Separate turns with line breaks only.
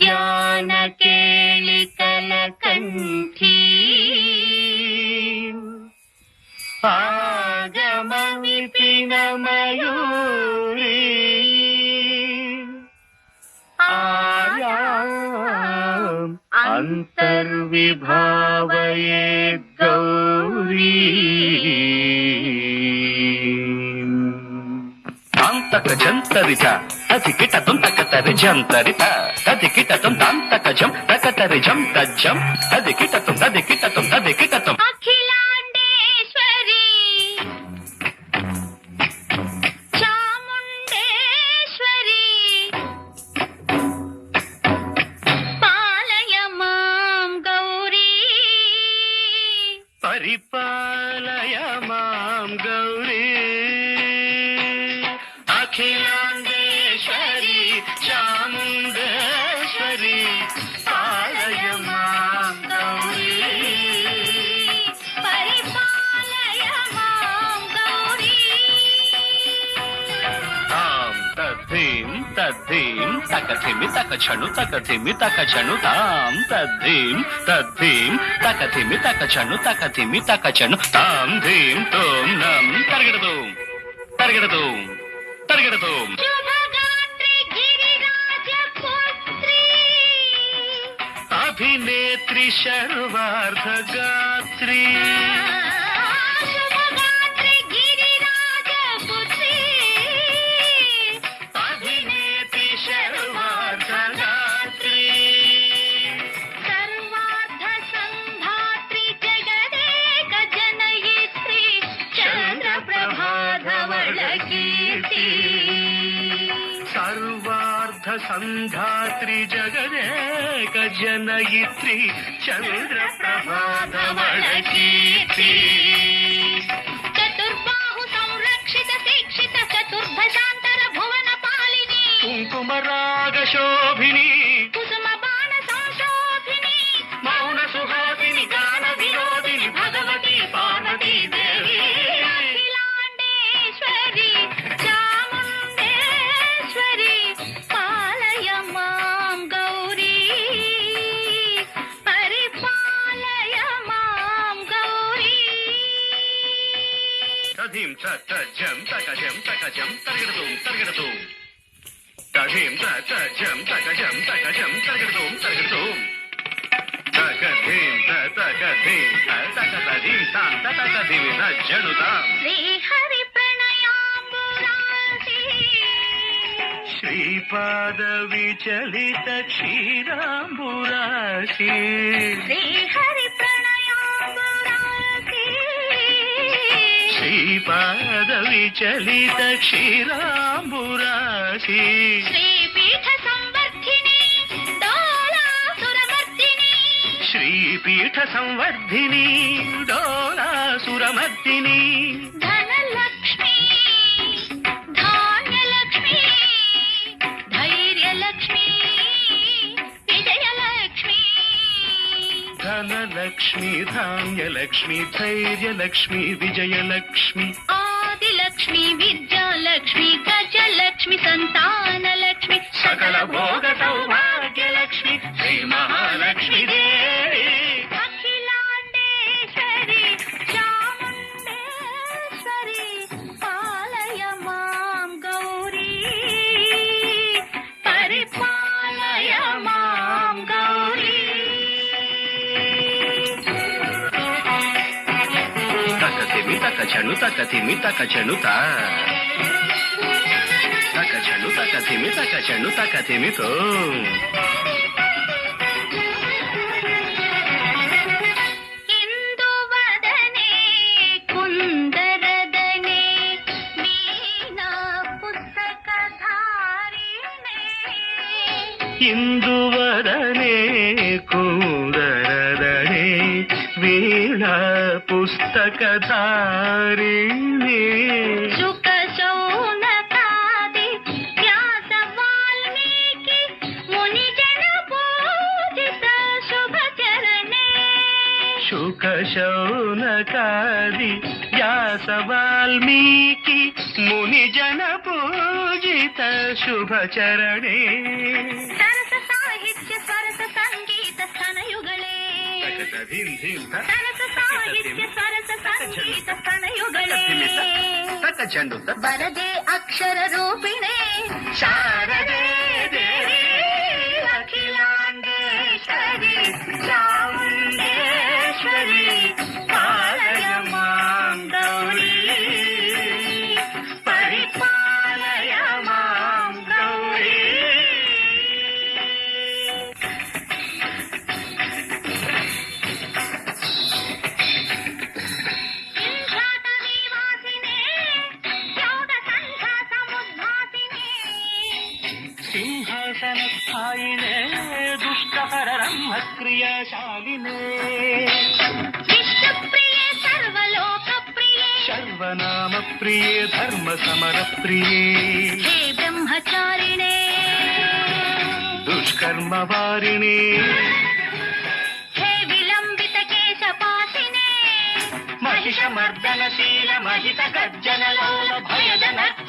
ಧ್ಯಾನ ಕೇಳಿ ಕಲಕಂಠಿ ಆಗಮ ವಿಪಿನ ಮಯೂರಿ ಆರ್ಯಾಂ ಅಂತರ್ವಿಭಾವಯೇ ಗೌರಿ
ತಾಂತಕ ಜಂತರಿತ ಅತಿ ಕಿಟ ತುಂತಕತರಿ ಜಂತರಿತ ತದಿ ಕಿಟ ತುಂತಾಂತಕ ಜಂ ತಕತರಿ ಜಂ ತಜ್ಜಂ ತದಿ ಕಿಟ ತದಿ ಕಿಟ ತುಂ
ಅಖಿಲಾಂಡೇಶ್ವರಿ ಚಾಮುಂಡೇಶ್ವರಿ ಪಾಲಯ ಮಾಂ ಗೌರಿ
ಪರಿಪಾಲಯ ಮಾಂ ಗೌರಿ ಅಖಿಲಾಂಡೇಶ್ವರಿ ಚಾಮುಂಡೇಶ್ವರಿ ಪಾಲಯ ಮಾಂ ಗೌರಿ
ಪರಿಪಾಲಯ ಮಾಂ ಗೌರಿ
ತಾಂ ತದ್ಧೀಂ ತದ್ಧೀಂ ತಕಥಿಮಿ ತಕಛನು ತಕಥಿಮಿ ತಕಛನು ತಾಂ ತದ್ಧೀಂ ತದ್ಧೀಂ ತಕಥಿಮಿ ತಕಛನು ತಕಥಿಮಿ ತಕಛನು ತಾಂ ಧೀಂ ತೋಂ ನಂ ತರಗಿಡದು ತರಗಿಡದು ತರಗಿಡದು
ಶುಭಗಾತ್ರಿ ಗಿರಿರಾಜ ಪುತ್ರಿ
ಅಭಿನೇತ್ರಿ ಶರ್ವಾರ್ಧ ಗಾತ್ರಿ
ಶುಭಗಾತ್ರಿ ಗಿರಿರಾಜ ಪುತ್ರಿ
ಅಭಿನೇತ್ರಿ ಶರ್ವಾರ್ಧ ಗಾತ್ರಿ
ಸರ್ವಾರ್ಧ ಸಂಧಾತ್ರಿ ಜಗದೇಕ ಜನಯಿತ್ರಿ ಚಂದ್ರ ಪ್ರಭಾಧವಳ ಕೀರ್ತಿ
ಸರ್ವಾರ್ಧ ಸಂಧಾತ್ರಿ ಜಗದೇಕ ಜನಯಿತ್ರಿ ಚಂದ್ರ ಪ್ರಭಾಧವಳ ಕೀರ್ತಿ
ಚತುರ್ಬಾಹು ಸಂರಕ್ಷಿತ ಶಿಕ್ಷಿತ ಚತುರ್ಭಷಾಂತರ ಭುವನ ಪಾಲಿನಿ
ಕುಂಕುಮರಾಗ ಶೋಭಿನಿ
ಕುಸುಮ ಬಾಣ ಸಂಶೋಭಿನಿ
ಮೌನ ಸುಹಾಸಿನಿ ಗಾನ ವಿರೋಧಿನಿ ಭಗವತಿ ಪಾರ್ವತಿ ದೇವಿ
ಅಖಿಲಾಂಡೇಶ್ವರಿ ಚಾಮುಂಡೇಶ್ವರಿ ಪಾಲಯ ಮಾಂ ಗೌರಿ ಪರಿಪಾಲಯ ಮಾಂ ಗೌರಿ
ತಧೀಂ ತಜ್ಜಂ ತಕಜಂ ತಕಜಂ ತರಗಿಡದು ತರಗಿಡದು ತಧೀಂ ತಜ್ಜಂ ತಕಜಂ ತಕಜಂ ತರಗಿಡದು ತರಗಿಡದು ತಕಧೀಂ ತಕಧೀಂ ತಕಧೀಂ ತಾಂ ತಕಧೀಂ ತಜ್ಜನು ತಾಂ
ಶ್ರೀಹರಿ ಪ್ರಣಯಾಂಬುರಾಸಿ
ಶ್ರೀಪಾದ ವಿಚಲಿತ ಕ್ಷೀರಾಂಬುರಾಶಿ
ಶ್ರೀಹರಿ ಪ್ರಣಯಾಂಬುರಾಸಿ
ಶ್ರೀಪಾದ ವಿಚಲಿತ ಕ್ಷೀರಾಂಬುರಾಶಿ
ಶ್ರೀಪೀಠ ಸಂವರ್ಧಿನಿ ಡೋಲಾಸುರಮರ್ದಿನಿ
ಶ್ರೀಪೀಠ ಸಂವರ್ಧಿನಿ ಡೋಲಾಸುರಮರ್ದಿನಿ
ಧನಲಕ್ಷ್ಮೀ ಧಾನ್ಯಲಕ್ಷ್ಮೀ ಧೈರ್ಯಲಕ್ಷ್ಮೀ ವಿಜಯಲಕ್ಷ್ಮೀ
ಧನಲಕ್ಷ್ಮಿ ಧಾನ್ಯಲಕ್ಷ್ಮಿ ಧೈರ್ಯಲಕ್ಷ್ಮಿ ವಿಜಯಲಕ್ಷ್ಮಿ
ಆದಿಲಕ್ಷ್ಮೀ ವಿದ್ಯಾಲಕ್ಷ್ಮೀ ಗಜಲಕ್ಷ್ಮಿ ಸಂತಾನಲಕ್ಷ್ಮಿ
ಸಕಲ ಭೋಗ ಸೌಭಾಗ್ಯಲಕ್ಷ್ಮಿ ಶ್ರೀ ಮಹಾಲಕ್ಷ್ಮಿ ದೇವಿ
ಅಖಿಲಾಂಡೇಶ್ವರಿ ಚಾಮುಂಡೇಶ್ವರಿ ಪಾಲಯ ಮಾಂ ಗೌರಿ ಪರಿಪಾಲಯ ಮಾಂ ಗೌರಿ
ತಕಥಿಮಿ ತಕಛನು ತಕಥಿಮಿ ತಕಛನು ತಾ ತಕಛನು ತಕಥಿಮಿ ತಕಛನು ತಕಥಿಮಿ ತೋ
ಇಂದುವದನೆ ಕುಂದರದನೆ ವೀಣಾ ಪುಸ್ತಕಧಾರಿಣೆ
ಇಂದುವದನೆ ಕುಂದರದನೆ ವೀಣಾ ಪುಸ್ತಕಧಾರಿಣಿ
ಶುಕ ಶೌನಕಾದಿ ವ್ಯಾಸ ವಾಲ್ಮೀಕಿ ಮುನಿಜನ ಪೂಜಿತ ಶುಭ ಚರಣೆ
ಶುಕ ಶೌನಕಾದಿ ವ್ಯಾಸ ವಾಲ್ಮೀಕಿ ಮುನಿಜನ ಪೂಜಿತ ಶುಭ ಚರಣೆ
ಸರಸ ಸಾಹಿತ್ಯ
ಧೀಂ ಧೀಂ ತ
ಸರಸ ಸಾಹಿತ್ಯ ಸರಸ ಸಂಗೀತ ಸ್ತನಯುಗಳೇ
ತಕ ಚೆಂಡು ತ
ಬರದೆ ಅಕ್ಷರ ರೂಪಿಣೆ
ಶಾರದೆ
ದೇವಿ ಅಖಿಲಾಂಡೇಶ್ವರಿ ಚಾಮುಂಡೇಶ್ವರಿ ಪಾಲಯ ಮಾಂ ಗೌರಿ ಪರಿಪಾಲಯ ಮಾಂ ಗೌರಿ ಸಿಂಹಾಸ ನಿವಾಸಿನೇ ಯೋಗ ಸಂಘ ಸಮುದ್ಭಾಸಿನೇ
ಸಿಂಹಾಸನ ಸ್ಥಾಯಿನೇ ದುಷ್ಟಹರ ಬ್ರಹ್ಮ ಕ್ರಿಯಾಶಾಲಿನೇ
ವಿಶ್ವಪ್ರಿಯೆ ಸರ್ವಲೋಕಪ್ರಿಯೆ
ಸರ್ವನಾಮ ಪ್ರಿಯೇ ಧರ್ಮ ಸಮರ ಪ್ರಿಯೇ
ಹೇ ಬ್ರಹ್ಮಚಾರಿಣೆ
ದುಷ್ಕರ್ಮ ವಾರಿಣಿ
ಹೇ ವಿಲಂಬಿತ ಕೇಶಪಾಸಿನೇ
ಮಹಿಷ ಮರ್ದನಶೀಲ ಮಹಿತ ಗರ್ಜನ ಲೋಲ ಭಯದ ನರ್ತ